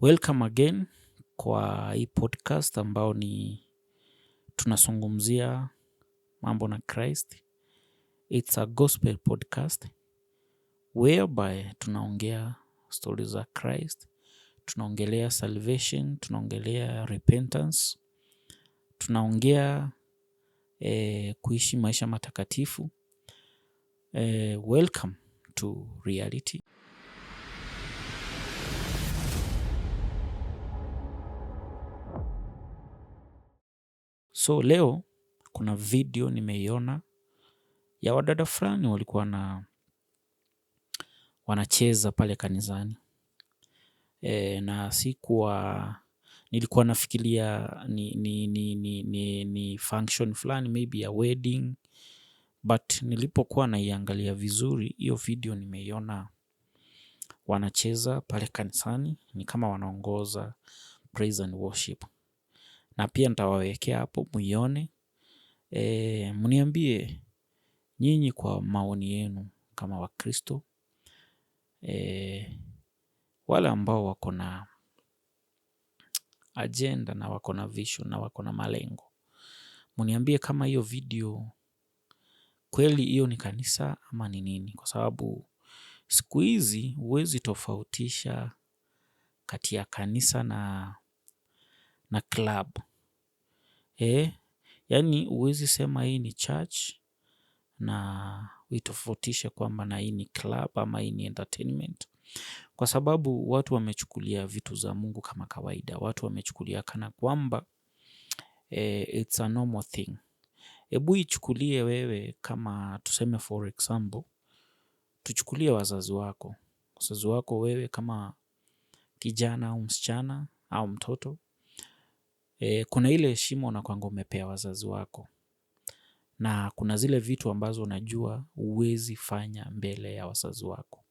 Welcome again kwa hii podcast ambao tunazungumzia mambo na Christ. It's a gospel podcast whereby tunaongea stories za Christ, tunaongelea salvation, tunaongelea repentance, tunaongea kuishi maisha matakatifu. Welcome to reality. So leo kuna video nimeiona ya wadada fulani walikuwa wanacheza pale kanisani. Na nilikuwa nafikiria ni function fulani, maybe a wedding, but nilipokuwa naiangalia vizuri, hiyo video nimeiona wanacheza pale kanisani, ni kama wanaongoza praise and worship. Na pia nitawawekea hapo muione, mniambie nyinyi kwa maoni yenu kama Wakristo, wale ambao wako na agenda na wako na vision na wako na malengo. Mniambie kama hiyo video kweli hiyo ni kanisa ama ni nini, kwa sababu siku hizi huwezi tofautisha kati ya kanisa na club. Yani huwezi sema hii ni church na uitofautishe kwamba na hii ni club ama hii ni entertainment, kwa sababu watu wamechukulia vitu za Mungu kama kawaida. Watu wamechukulia kana kwamba it's a normal thing. Ebu ichukulie wewe kama tuseme for example, tuchukulie wazazi wako. Wazazi wako wewe kama kijana au msichana au mtoto. Kuna ile heshima unakuanga umepea wazazi wako. Na kuna zile vitu ambazo unajua huwezi fanya mbele ya wazazi wako.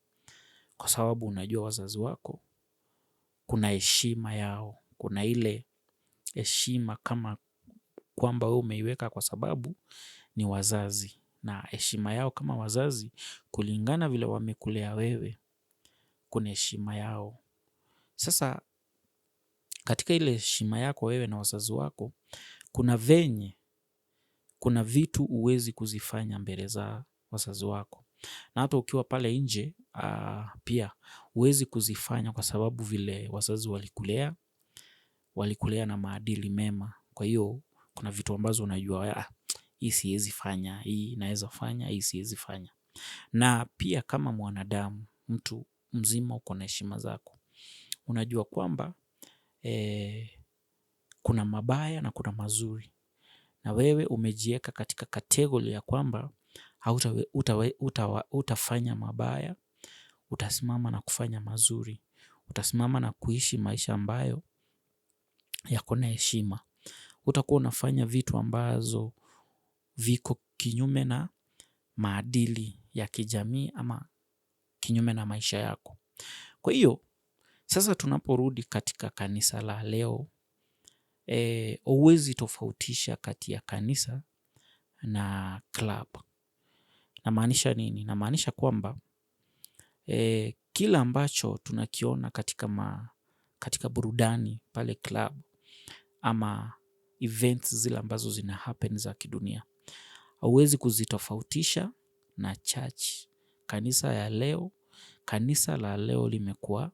Kwa sababu unajua wazazi wako, kuna heshima yao. Kuna ile heshima kama kwamba wewe umeiweka kwa sababu ni wazazi. Na heshima yao kama wazazi kulingana vile wamekulea wewe, kuna heshima yao. Sasa katika ile heshima yako wewe na wazazi wako, kuna vitu huwezi kuzifanya mbele za wazazi wako. Na hata ukiwa pale nje pia huwezi kuzifanya kwa sababu vile wazazi walikulea na maadili mema. Kwa hiyo kuna vitu ambazo unajua hii siwezi fanya, hii naweza fanya, hii siwezi fanya. Na pia kama mwanadamu, mtu mzima uko na heshima zako. Unajua kwamba kuna mabaya na kuna mazuri. Na wewe umejieka katika kategori ya kwamba hutafanya mabaya, utasimama na kufanya mazuri. Utasimama na kuishi maisha ambayo yako na heshima. Hutakuwa unafanya vitu ambazo viko kinyume na maadili ya kijamii ama kinyume na maisha yako. Kwa hiyo, sasa tunaporudi katika kanisa la leo, huwezi tofautisha kati ya kanisa na club. Namaanisha nini? Namaanisha kwamba kila ambacho tunakiona katika burudani pale club ama events zile ambazo zina happen za kidunia, hauwezi kuzitofautisha na church. Kanisa la leo limekuwa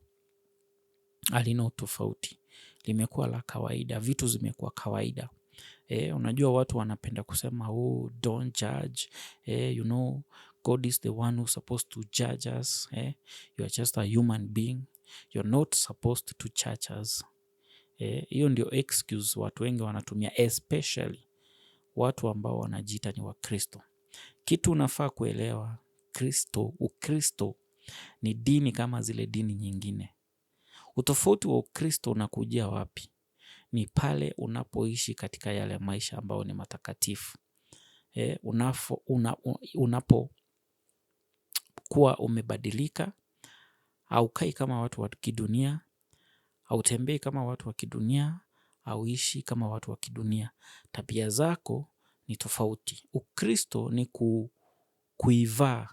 halina utofauti. Limekuwa la kawaida, vitu zimekuwa kawaida. Unajua watu wanapenda kusema don't judge. God is the one who's supposed to judge us. You are just a human being. You're not supposed to judge us. Hiyo ndio excuse watu wengi wanatumia, especially watu ambao wanajiita ni Wakristo. Kitu unafaa kuelewa, Ukristo ni dini kama zile dini nyingine. Utofauti wa Ukristo unakujia wapi? Ni pale unapoishi katika yale maisha ambao ni matakatifu. Unapokuwa umebadilika, haukai kama watu wa kidunia, hautembei kama watu wa kidunia, hauishi kama watu wa kidunia. Tabia zako ni tofauti. Ukristo ni kuivaa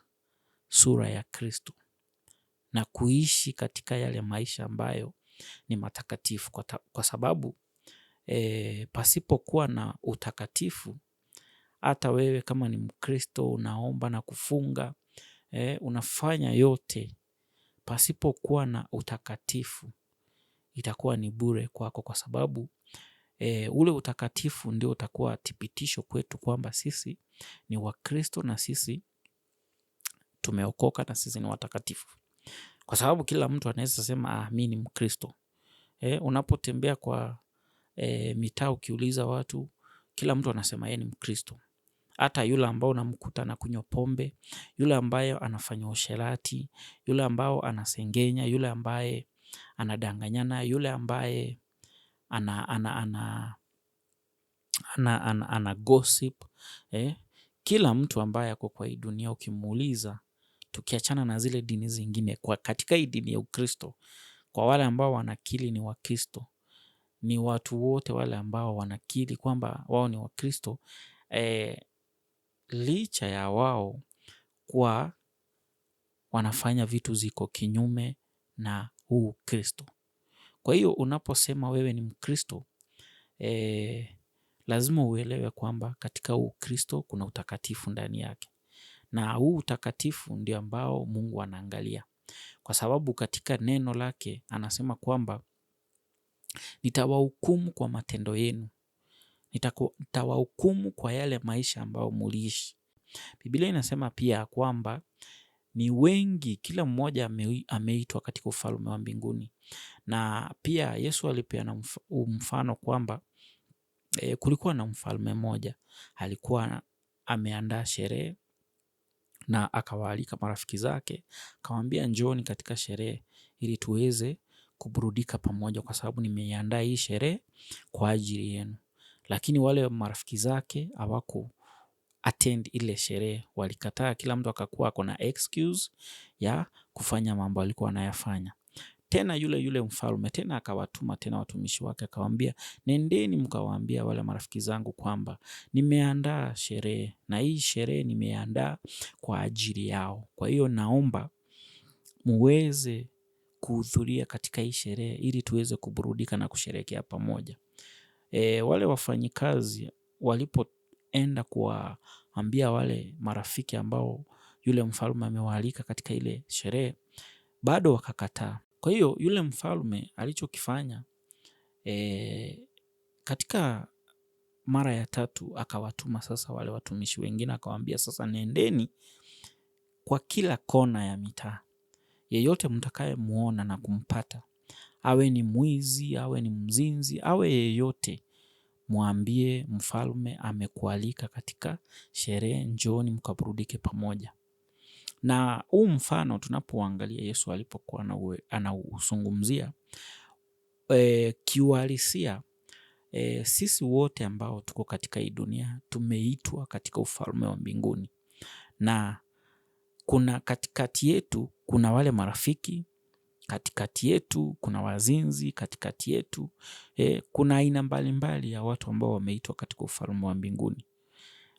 sura ya Kristo na kuishi katika yale maisha ambayo ni matakatifu kwa sababu pasipokuwa na utakatifu, hata wewe kama ni Mkristo unaomba na kufunga, unafanya yote, pasipokuwa na utakatifu itakuwa ni bure kwako, kwa sababu ule utakatifu ndio utakuwa thibitisho kwetu kwamba sisi ni Wakristo na sisi tumeokoka na sisi ni watakatifu. Kwa sababu kila mtu anaweza sema mimi ni Mkristo. Unapotembea kwa mitaa ukiuliza watu, kila mtu anasema yeye ni Mkristo. Hata yule ambao unamkuta anakunywa pombe, yule ambaye anafanya usherati, yule ambao anasengenya, yule ambaye anadanganyana, yule ambaye ana gossip. Kila mtu ambaye ako kwa hii dunia ukimuuliza, tukiachana na zile dini zingine, kwa katika hii dini ya Ukristo, kwa wale ambao wanakiri ni Wakristo, ni watu wote wale ambao wanakiri kwamba wao ni Wakristo, licha ya wao kwa wanafanya vitu ziko kinyume na huu Kristo. Kwa hiyo unaposema wewe ni Mkristo, lazima uelewe kwamba katika huu Kristo kuna utakatifu ndani yake. Na huu utakatifu ndio ambao Mungu anaangalia. Kwa sababu katika neno lake anasema kwamba nitawahukumu kwa matendo yenu. Nitawahukumu kwa yale maisha ambao muliishi. Biblia inasema pia kwamba ni wengi, kila mmoja ameitwa katika ufalme wa mbinguni. Na pia Yesu alipeana mfano kwamba kulikuwa na mfalme mmoja, alikuwa ameandaa sherehe na akawaalika marafiki zake, akamwambia njooni katika sherehe ili tuweze kuburudika pamoja, kwa sababu nimeiandaa hii sherehe kwa ajili yenu. Lakini wale marafiki zake hawaku attend ile sherehe, walikataa. Kila mtu akakuwa ako na excuse ya kufanya mambo alikuwa anayafanya. Tena yule mfalme tena akawatuma tena watumishi wake, akawaambia nendeni mkawaambia wale marafiki zangu kwamba nimeandaa sherehe na hii sherehe nimeandaa kwa ajili yao. Kwa hiyo naomba muweze kuhudhuria katika hii sherehe ili tuweze kuburudika na kusherehekea pamoja. Wale wafanyikazi walipoenda kuwaambia wale marafiki ambao yule mfalme amewaalika katika ile sherehe, bado wakakataa. Kwa hiyo yule mfalme alichokifanya, katika mara ya tatu akawatuma sasa wale watumishi wengine, akawaambia sasa nendeni kwa kila kona ya mitaa, yeyote mtakaye muona na kumpata, awe ni mwizi, awe ni mzinzi, awe yeyote, mwambie mfalme amekualika katika sherehe, njooni mkaburudike pamoja. Na huu mfano tunapoangalia Yesu alipokuwa anauzungumzia, kiuhalisia, sisi wote ambao tuko katika hii dunia tumeitwa katika ufalme wa mbinguni. Na kuna katikati yetu kuna wale marafiki, katikati yetu kuna wazinzi, katikati yetu kuna aina mbalimbali ya watu ambao wameitwa katika ufalme wa mbinguni.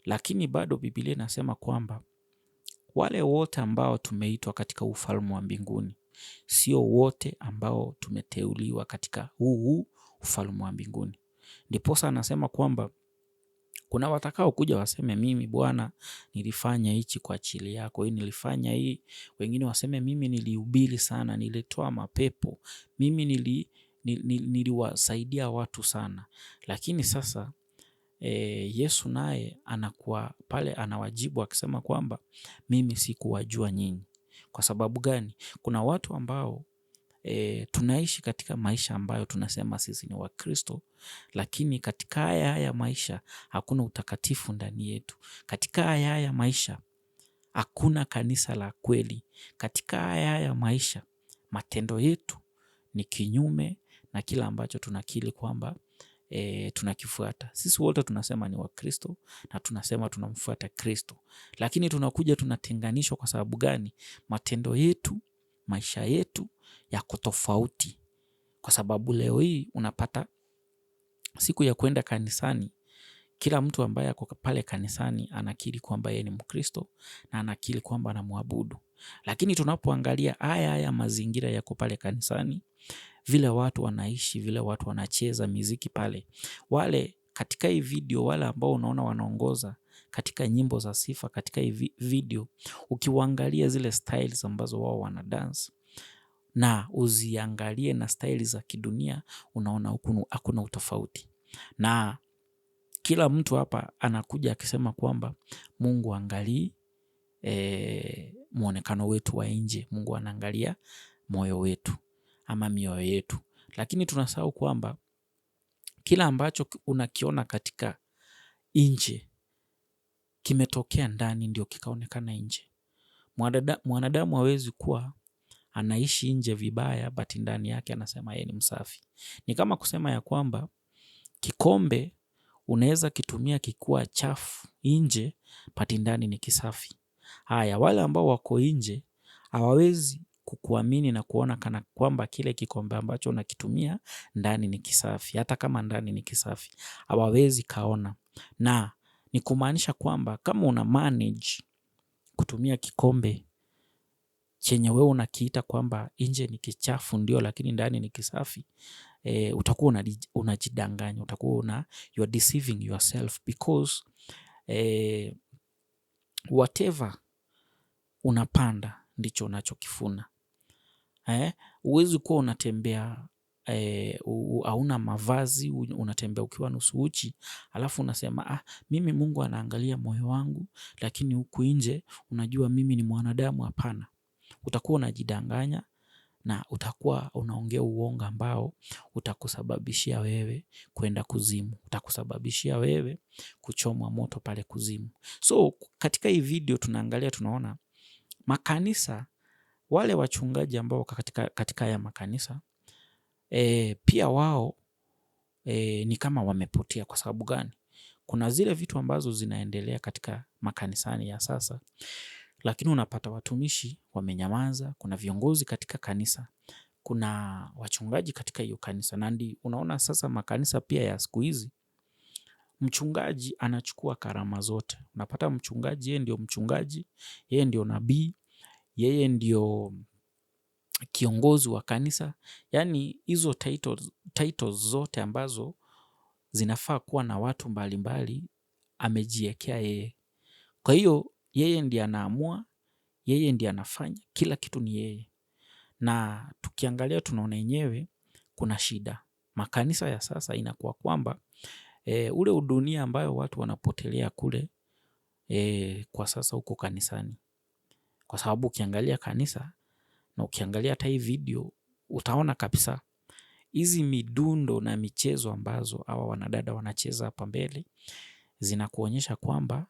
Lakini bado Biblia inasema kwamba wale wote ambao tumeitwa katika ufalme wa mbinguni, sio wote ambao tumeteuliwa katika huu ufalme wa mbinguni. Ndiposa anasema kwamba kuna watakao kuja waseme mimi Bwana nilifanya hichi kwa ajili yako, hii nilifanya hii. Wengine waseme mimi nilihubiri sana, nilitoa mapepo, mimi niliwasaidia watu sana. Lakini sasa Yesu naye anakuwa pale anawajibu akisema kwamba mimi sikuwajua nyinyi. Kwa sababu gani? Kuna watu ambao tunaishi katika maisha ambayo tunasema sisi ni Wakristo, lakini katika haya maisha hakuna utakatifu ndani yetu. Katika haya maisha hakuna kanisa la kweli. Katika haya maisha matendo yetu ni kinyume na kila ambacho tunakiri kwamba tunakifuata. Sisi wote tunasema ni Wakristo na tunasema tunamfuata Kristo, lakini tunakuja tunatenganishwa. Kwa sababu gani? Matendo yetu, maisha yetu yako tofauti. Kwa sababu leo hii unapata siku ya kwenda kanisani, kila mtu ambaye ako pale kanisani anakiri kwamba yeye ni Mkristo na anakiri kwamba anamwabudu. Lakini tunapoangalia haya mazingira yako pale kanisani, vile watu wanaishi, vile watu wanacheza miziki pale. Wale katika hii video, wale ambao unaona wanaongoza katika nyimbo za sifa katika hii video, ukiwaangalia zile styles ambazo wao wana dance na uziangalie na styles za kidunia, unaona hakuna utofauti. Na kila mtu hapa anakuja akisema kwamba Mungu angalii muonekano wetu wa nje, Mungu anaangalia moyo wetu ama mioyo yetu. Lakini tunasahau kwamba kila ambacho unakiona katika nje kimetokea ndani ndio kikaonekana nje. Mwanadamu hawezi kuwa anaishi nje vibaya but ndani yake anasema yeye ni msafi. Ni kama kusema ya kwamba kikombe unaweza kitumia kikuwa chafu nje but ndani ni kisafi. Haya, wale ambao wako nje hawawezi kukuamini na kuona kana kwamba kile kikombe ambacho unakitumia ndani ni kisafi. Hata kama ndani ni kisafi, hawawezi kaona. Na ni kumaanisha kwamba kama una manage kutumia kikombe chenye wewe unakiita kwamba nje ni kichafu ndio, lakini ndani ni kisafi, utakuwa unajidanganya, utakuwa you are deceiving yourself because whatever unapanda ndicho unachokifuna. Huwezi kuwa unatembea hauna mavazi, unatembea ukiwa nusu uchi, alafu unasema mimi Mungu anaangalia moyo wangu, lakini huku nje unajua mimi ni mwanadamu. Hapana. Utakuwa unajidanganya na utakuwa unaongea uongo ambao utakusababishia wewe kwenda kuzimu, utakusababishia wewe kuchomwa moto pale kuzimu. So katika hii video tunaangalia, tunaona makanisa, wale wachungaji ambao katika haya makanisa pia wao ni kama wamepotea. Kwa sababu gani? Kuna zile vitu ambazo zinaendelea katika makanisani ya sasa, lakini unapata watumishi wamenyamaza. Kuna viongozi katika kanisa, kuna wachungaji katika hiyo kanisa, na ndi unaona sasa makanisa pia ya siku hizi mchungaji anachukua karama zote. Unapata mchungaji yeye ndio mchungaji, yeye ndio nabii, yeye ndio kiongozi wa kanisa. Yaani hizo titles zote ambazo zinafaa kuwa na watu mbalimbali amejiwekea yeye. Kwa hiyo yeye ndiye anaamua, yeye ndiye anafanya, kila kitu ni yeye. Na tukiangalia tunaona yenyewe kuna shida. Makanisa ya sasa inakuwa kwamba ule udunia ambayo watu wanapotelea kule kwa sasa huko kanisani. Kwa sababu ukiangalia kanisa na ukiangalia hata hii video utaona kabisa hizi midundo na michezo ambazo hawa wanadada wanacheza hapa mbele zinakuonyesha kwamba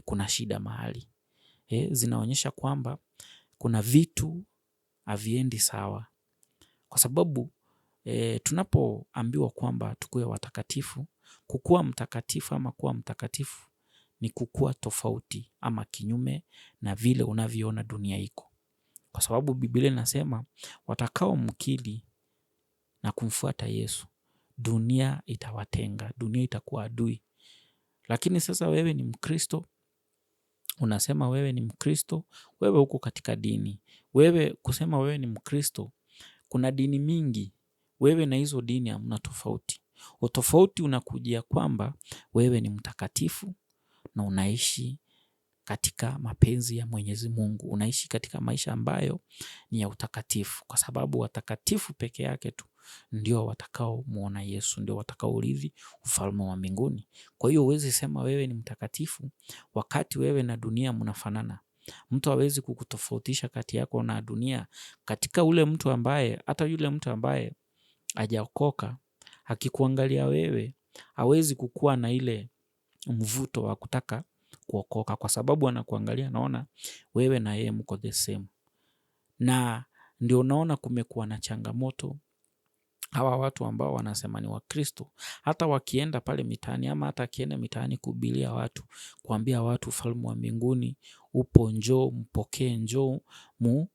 kuna shida mahali. Zinaonyesha kwamba kuna vitu haviendi sawa. Kwa sababu tunapoambiwa kwamba tukuwe watakatifu, kukuwa mtakatifu ama kuwa mtakatifu ni kukuwa tofauti ama kinyume na vile unavyoona dunia iko. Kwa sababu Biblia inasema watakao mkiri na kumfuata Yesu, dunia itawatenga, dunia itakuwa adui. Lakini sasa wewe ni Mkristo, unasema wewe ni Mkristo, wewe uko katika dini. Wewe kusema wewe ni Mkristo, kuna dini mingi, wewe na hizo dini hamna tofauti. Utofauti unakujia kwamba wewe ni mtakatifu na unaishi katika mapenzi ya Mwenyezi Mungu. Unaishi katika maisha ambayo ni ya utakatifu, kwa sababu watakatifu peke yake tu ndio watakao muona Yesu, ndio watakao urithi ufalme wa mbinguni. Kwa hiyo huwezi sema wewe ni mtakatifu wakati wewe na dunia mnafanana. Mtu hawezi kukutofautisha kati yako na dunia. Katika ule mtu ambaye, hata yule mtu ambaye hajaokoka akikuangalia wewe hawezi kukuwa na ile mvuto wa kutaka kuokoka, kwa sababu anakuangalia naona wewe na yeye mko the same. Na ndio unaona kumekuwa na changamoto. Hawa watu ambao wanasema ni Wakristo, hata wakienda pale mitaani ama hata akienda mitaani kuhubiria watu, kuambia watu ufalme wa mbinguni upo, njoo mpokee, njoo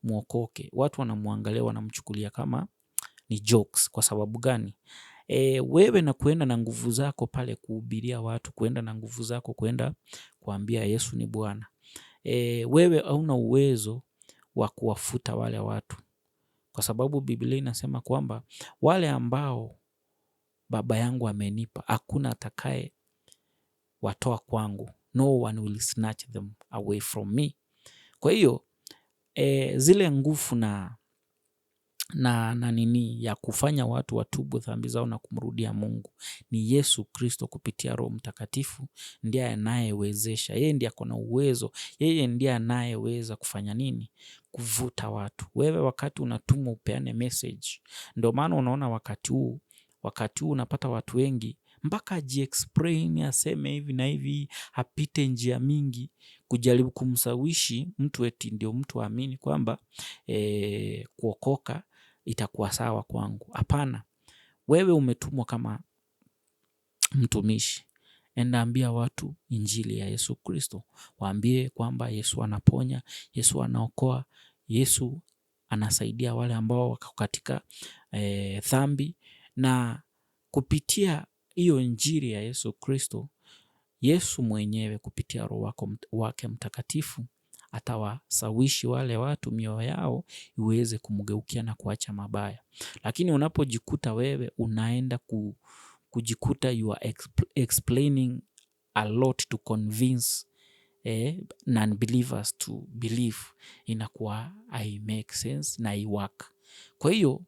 muokoke, watu wanamwangalia, wanamchukulia kama ni jokes. Kwa sababu gani? Wewe na kuenda na nguvu zako pale kuhubiria watu, kuenda na nguvu zako kuenda kuambia Yesu ni Bwana, wewe hauna uwezo wa kuwafuta wale watu, kwa sababu Biblia inasema kwamba wale ambao Baba yangu amenipa hakuna atakaye watoa kwangu, no one will snatch them away from me. Kwa hiyo zile nguvu na nini ya kufanya watu watubu dhambi zao na kumrudia Mungu ni Yesu Kristo kupitia Roho Mtakatifu. Ndiye anayewezesha, yeye ndiye ako na uwezo, yeye ndiye anayeweza kufanya nini? Kuvuta watu. Wewe wakati unatumwa upeane message, ndio maana unaona wakati huu unapata watu wengi mpaka ajiexplain, aseme hivi na hivi, apite njia mingi kujaribu kumsawishi mtu eti ndio mtu aamini kwamba kuokoka itakuwa sawa kwangu. Hapana, wewe umetumwa kama mtumishi, enda ambia watu injili ya Yesu Kristo. Waambie kwamba Yesu anaponya, Yesu anaokoa, Yesu anasaidia wale ambao wako katika dhambi, na kupitia hiyo injili ya Yesu Kristo, Yesu mwenyewe kupitia Roho wake Mtakatifu atawasawishi wale watu mioyo yao iweze kumgeukia na kuacha mabaya. Lakini unapojikuta wewe unaenda kujikuta you are explaining a lot to convince non-believers to believe, inakuwa I make sense na I work. Kwa hiyo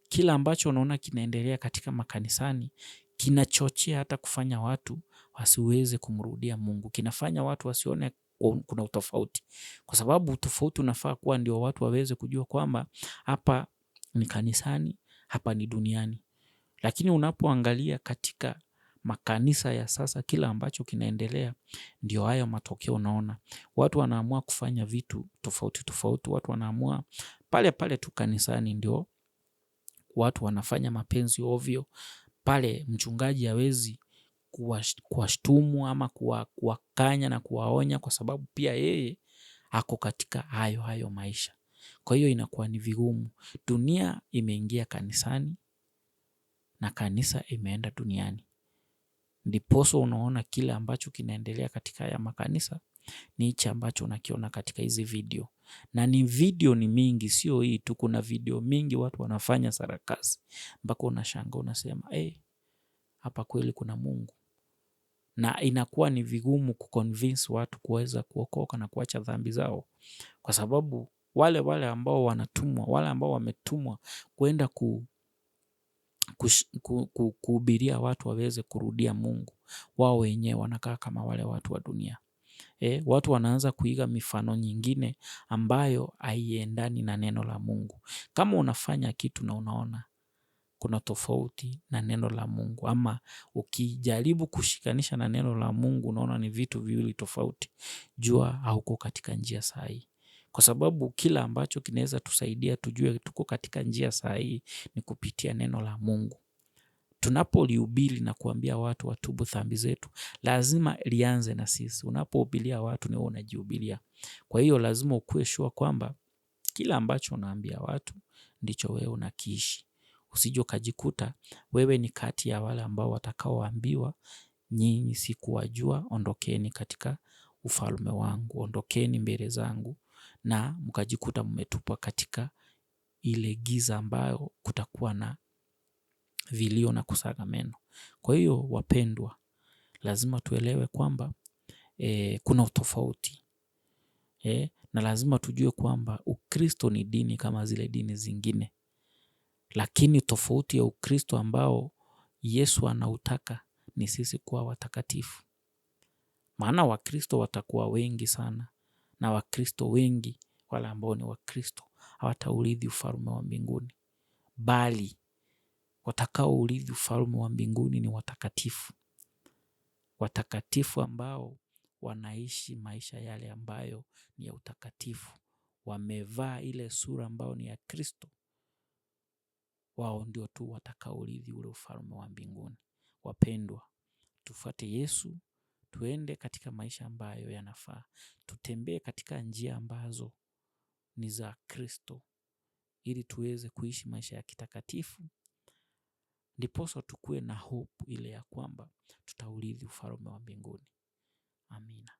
kila ambacho unaona kinaendelea katika makanisani kinachochea hata kufanya watu wasiweze kumrudia Mungu, kinafanya watu wasione kuna utofauti, kwa sababu utofauti unafaa kuwa ndio watu waweze kujua kwamba hapa ni kanisani, hapa ni duniani. Lakini unapoangalia katika makanisa ya sasa, kila ambacho kinaendelea ndio hayo matokeo. Unaona watu wanaamua kufanya vitu tofauti tofauti, watu wanaamua pale pale tu kanisani ndio watu wanafanya mapenzi ovyo. Pale mchungaji hawezi kuwashtumu ama kuwakanya na kuwaonya, kwa sababu pia yeye ako katika hayo maisha. Kwa hiyo inakuwa ni vigumu. Dunia imeingia kanisani na kanisa imeenda duniani. Ndiposo unaona kile ambacho kinaendelea katika haya makanisa ni hichi ambacho unakiona katika hizi video. Na ni video ni mingi, sio hii tu, kuna video mingi watu wanafanya sarakasi mpaka unashangaa unasema hapa kweli kuna Mungu. Na inakuwa ni vigumu kuconvince watu kuweza kuokoka na kuacha dhambi zao, kwa sababu wale ambao wanatumwa, wale ambao wametumwa kwenda kuhubiria watu waweze kurudia Mungu, wao wenyewe wanakaa kama wale watu wa dunia. Watu wanaanza kuiga mifano nyingine ambayo haiendani na neno la Mungu. Kama unafanya kitu na unaona kuna tofauti na neno la Mungu, ama ukijaribu kushikanisha na neno la Mungu unaona ni vitu viwili tofauti, jua hauko katika njia sahihi. Kwa sababu kila ambacho kinaweza tusaidia tujue tuko katika njia sahihi ni kupitia neno la Mungu. Tunapolihubiri na kuambia watu watubu dhambi zetu, lazima lianze na sisi. Unapohubiria watu ni wewe unajihubiria. Kwa hiyo lazima ukuwe sure kwamba kila ambacho unaambia watu ndicho wewe unakiishi. Usije ukajikuta wewe ni kati ya wale ambao watakaoambiwa nyinyi sikuwajua, ondokeni katika ufalme wangu, ondokeni mbele zangu, na mkajikuta mmetupwa katika ile giza ambayo kutakuwa na vilio na kusaga meno. Kwa hiyo wapendwa, lazima tuelewe kwamba kuna utofauti, na lazima tujue kwamba Ukristo ni dini kama zile dini zingine, lakini tofauti ya Ukristo ambao Yesu anautaka ni sisi kuwa watakatifu. Maana Wakristo watakuwa wengi sana, na Wakristo wengi wale ambao ni Wakristo hawataurithi ufalme wa mbinguni, bali watakaourithi ufalme wa mbinguni ni watakatifu. Watakatifu ambao wanaishi maisha yale ambayo ni ya utakatifu, wamevaa ile sura ambayo ni ya Kristo. Wao ndio tu watakaourithi ule ufalme wa mbinguni. Wapendwa, tufuate Yesu, tuende katika maisha ambayo yanafaa, tutembee katika njia ambazo ni za Kristo, ili tuweze kuishi maisha ya kitakatifu, ndiposa tukue na hope ile ya kwamba tutaurithi ufalme wa mbinguni. Amina.